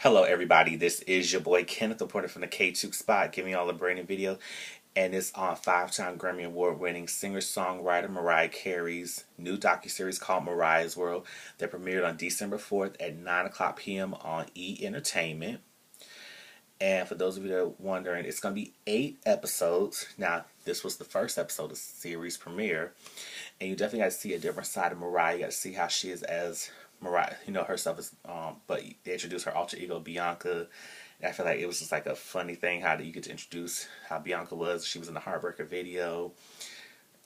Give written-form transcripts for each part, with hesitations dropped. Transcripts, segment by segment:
Hello everybody, this is your boy Kenneth, reporting from the KTookes spot, giving y'all a brand new video, and it's on five-time Grammy Award winning singer-songwriter Mariah Carey's new docu-series called Mariah's World that premiered on December 4th at 9 o'clock p.m. on E! Entertainment. And for those of you that are wondering, it's going to be 8 episodes. Now, this was the first episode of the series premiere, and you definitely got to see a different side of Mariah. You got to see how she is as Mariah, herself as, but they introduced her alter ego, Bianca. And I feel like it was just like a funny thing how you get to introduce how Bianca was. She was in the Heartbreaker video,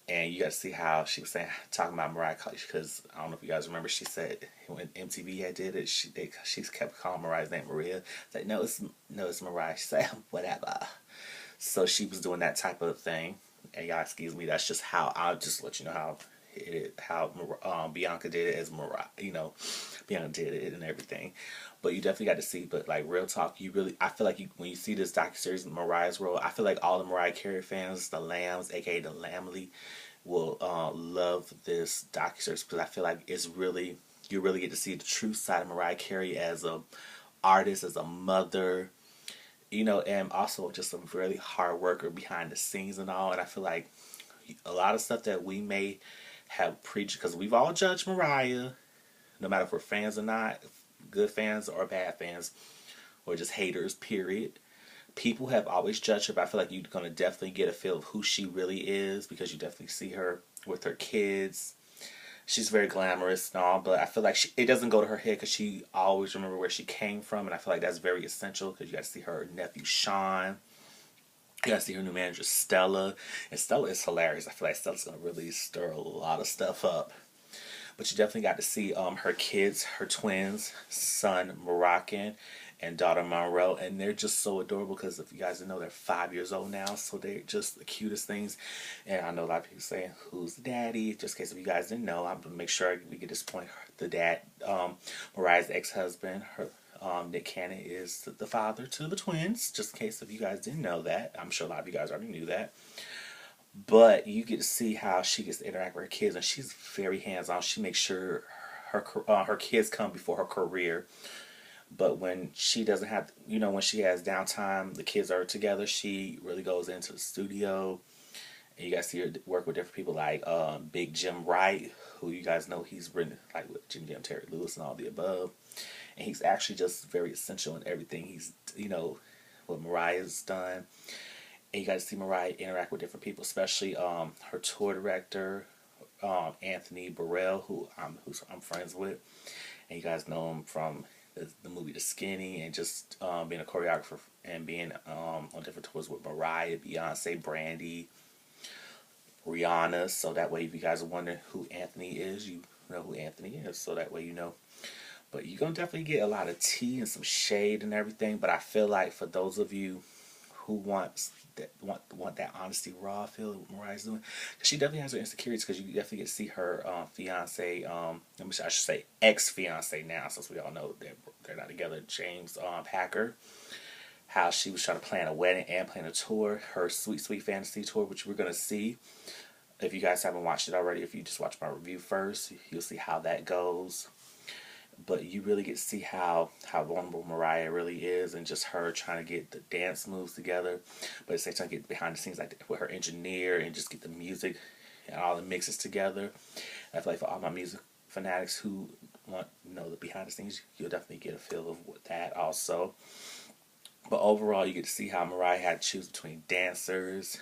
and you got to see how she was talking about Mariah, because I don't know if you guys remember, she said when MTV had did it, she kept calling Mariah's name Maria. It's like, no, it's Mariah. She said, whatever. So she was doing that type of thing. And y'all excuse me, that's just how, I'll just let you know how Bianca did it as Mariah. Bianca did it and everything. But you definitely got to see. But like, real talk, I feel like when you see this docuseries Mariah's World, I feel like all the Mariah Carey fans, the Lambs, aka the Lamely, will love this docuseries, because I feel like you really get to see the true side of Mariah Carey as a artist, as a mother, and also just a really hard worker behind the scenes and all. And I feel like a lot of stuff that we may have preached, because we've all judged Mariah, no matter if we're fans or not, good fans or bad fans, or just haters, period. People have always judged her, but I feel like you're going to definitely get a feel of who she really is, because you definitely see her with her kids. She's very glamorous and all, but I feel like it doesn't go to her head, because she always remember where she came from, and I feel like that's very essential, because you got to see her nephew Sean. You got to see her new manager Stella, and Stella is hilarious. I feel like Stella's going to really stir a lot of stuff up. But you definitely got to see her kids, her twins, son Moroccan and daughter Monroe, and they're just so adorable, because if you guys didn't know, they're 5 years old now, so they're just the cutest things. And I know a lot of people saying, who's the daddy? Just in case if you guys didn't know, I'm going to make sure we get this point. The dad, Mariah's ex-husband, Nick Cannon, is the father to the twins, just in case if you guys didn't know that. I'm sure a lot of you guys already knew that. But you get to see how she gets to interact with her kids, and she's very hands-on. She makes sure her kids come before her career. But when she doesn't have, when she has downtime, the kids are together, she really goes into the studio. And you guys see her work with different people like Big Jim Wright, who you guys know he's written like with Jim, Terry Lewis, and all the above. And he's actually just very essential in everything he's, what Mariah's done. And you got to see Mariah interact with different people, especially her tour director, Anthony Burrell, who I'm friends with. And you guys know him from the movie The Skinny, and just being a choreographer and being on different tours with Mariah, Beyonce, Brandy, Rihanna. So that way, if you guys are wondering who Anthony is, you know who Anthony is. So that way you know. But you're going to definitely get a lot of tea and some shade and everything. But I feel like for those of you who want that honesty, raw feel what Mariah's doing, because she definitely has her insecurities, because you definitely get to see her fiance, I should say ex-fiance now, since we all know they're not together, James Packer, how she was trying to plan a wedding and plan a tour, her Sweet Sweet Fantasy tour, which we're going to see. If you guys haven't watched it already, if you just watch my review first, you'll see how that goes. But you really get to see how vulnerable Mariah really is, and just her trying to get the dance moves together, but at the same time get behind the scenes like with her engineer, and just get the music and all the mixes together. And I feel like for all my music fanatics who want the behind the scenes, you'll definitely get a feel of that also. But overall, you get to see how Mariah had to choose between dancers,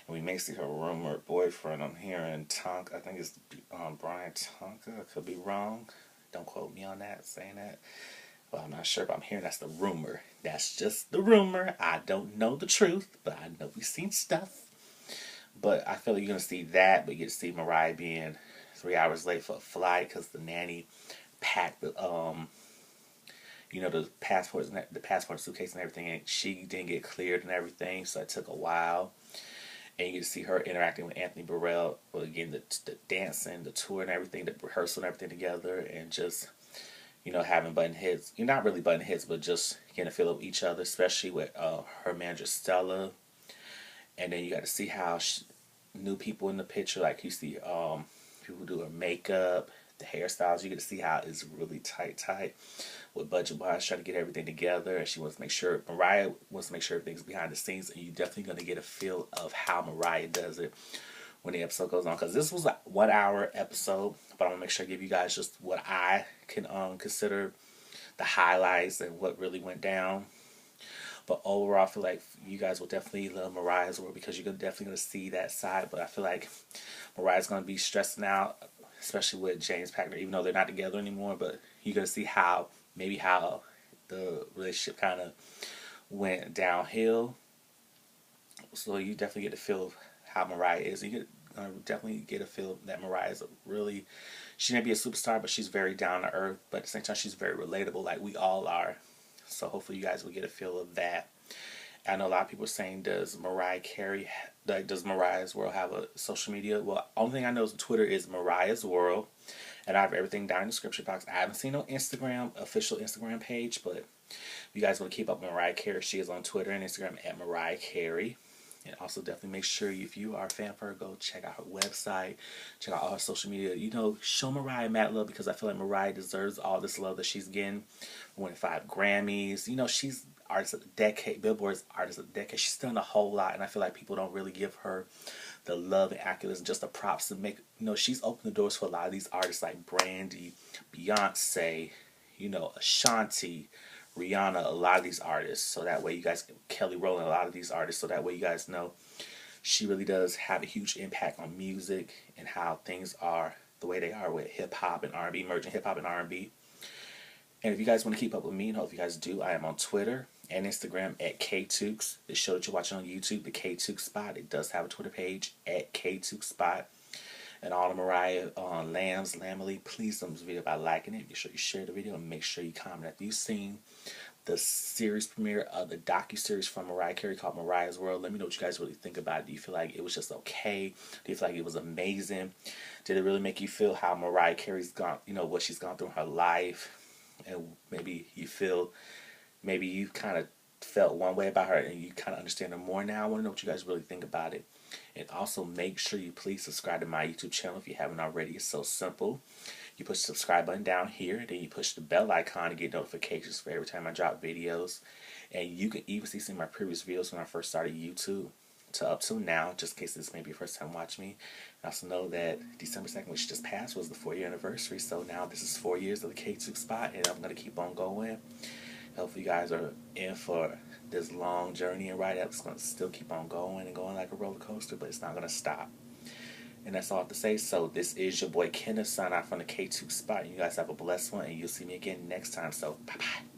and we may see her rumored boyfriend. I'm hearing Tonka. I think it's Brian Tonka. I could be wrong. Don't quote me on that, saying that. Well, I'm not sure, but I'm hearing that's the rumor. That's just the rumor. I don't know the truth, but I know we've seen stuff. But I feel like you're going to see that, but you get to see Mariah being 3 hours late for a flight, because the nanny packed the passport suitcase and everything, and she didn't get cleared and everything, so it took a while. And you get to see her interacting with Anthony Burrell, well, again, the dancing, the tour and everything, the rehearsal and everything together, and just, having button heads. You're not really button heads, but just getting a feel of each other, especially with her manager Stella. And then you got to see how new people in the picture, like you see people who do her makeup, The hairstyles, you get to see how it's really tight with budget-wise, trying to get everything together. And she wants to make sure, Mariah wants to make sure everything's behind the scenes. And you're definitely going to get a feel of how Mariah does it when the episode goes on. Because this was a 1 hour episode, but I'm going to make sure I give you guys just what I can consider the highlights and what really went down. But overall, I feel like you guys will definitely love Mariah's work because you're definitely going to see that side. But I feel like Mariah's going to be stressing out, especially with James Packner, even though they're not together anymore. But you're going to see how, maybe how the relationship kind of went downhill. So you definitely get a feel of how Mariah is. You definitely get a feel that Mariah is really, she may be a superstar, but she's very down to earth. But at the same time, she's very relatable, like we all are. So hopefully you guys will get a feel of that. I know a lot of people are saying, does Mariah Carey, like, does Mariah's World have a social media? Well, only thing I know is Twitter is Mariah's World, and I have everything down in the description box. I haven't seen no Instagram, official Instagram page, but if you guys want to keep up with Mariah Carey, she is on Twitter and Instagram at Mariah Carey. And also definitely make sure, if you are a fan of her, go check out her website, check out all her social media. You know, show Mariah mad love, because I feel like Mariah deserves all this love that she's getting. Winning 5 Grammys. You know, she's Artist of the Decade, Billboard's Artist of the Decade. She's done a whole lot, and I feel like people don't really give her the love and accolades and just the props to make. You know, she's opened the doors for a lot of these artists like Brandy, Beyonce, you know, Ashanti, Rihanna, a lot of these artists. So that way you guys, Kelly Rowland, a lot of these artists. So that way you guys know she really does have a huge impact on music and how things are the way they are with hip hop and R&B, merging hip hop and R&B. And if you guys want to keep up with me, and hope you guys do, I am on Twitter and Instagram at KTookes. The show that you're watching on YouTube, the KTookes Spot, it does have a Twitter page at KTookes Spot. And all the Mariah Lambs, Lamely, please thumbs the video by liking it. Make sure you share the video and make sure you comment after you've seen the series premiere of the docu-series from Mariah Carey called Mariah's World. Let me know what you guys really think about it. Do you feel like it was just okay? Do you feel like it was amazing? Did it really make you feel how Mariah Carey's gone, you know, what she's gone through in her life? And maybe you feel, maybe you kind of felt one way about her and you kind of understand her more now. I want to know what you guys really think about it. And also make sure you please subscribe to my YouTube channel if you haven't already. It's so simple. You push the subscribe button down here, then you push the bell icon to get notifications for every time I drop videos. And you can even see some of my previous videos when I first started YouTube to up till now, just in case this may be your first time watching me. And also know that December 2nd, which just passed, was the 4-year anniversary. So now this is 4 years of the KTookes Spot, and I'm going to keep on going. Hopefully you guys are in for this long journey and ride up. It's going to still keep on going and going like a roller coaster, but it's not going to stop. And that's all I have to say. So this is your boy Kenneth, signing out from the KTookes Spot. You guys have a blessed one, and you'll see me again next time. So bye-bye.